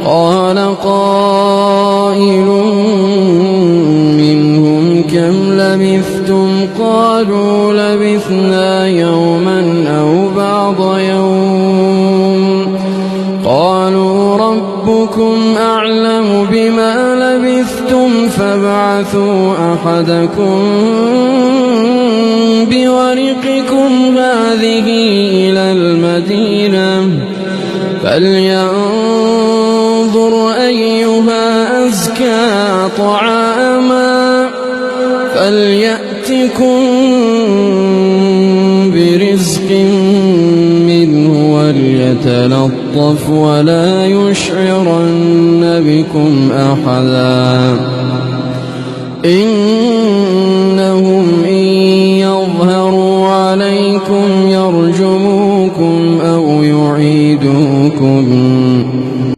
قال قائل منهم كم لبثتم قالوا لبثنا يوما أو بعض يوم قالوا ربكم أعلم بما لبثتم فابعثوا أحدكم بورقكم هذه إلى المدينة فلينظر أيها أزكى طعاما فليأتكم برزق منه وليتلطف ولا يشعرن بكم أحدا إنهم إن يظهروا عليكم يرجموكم أو يعيدوكم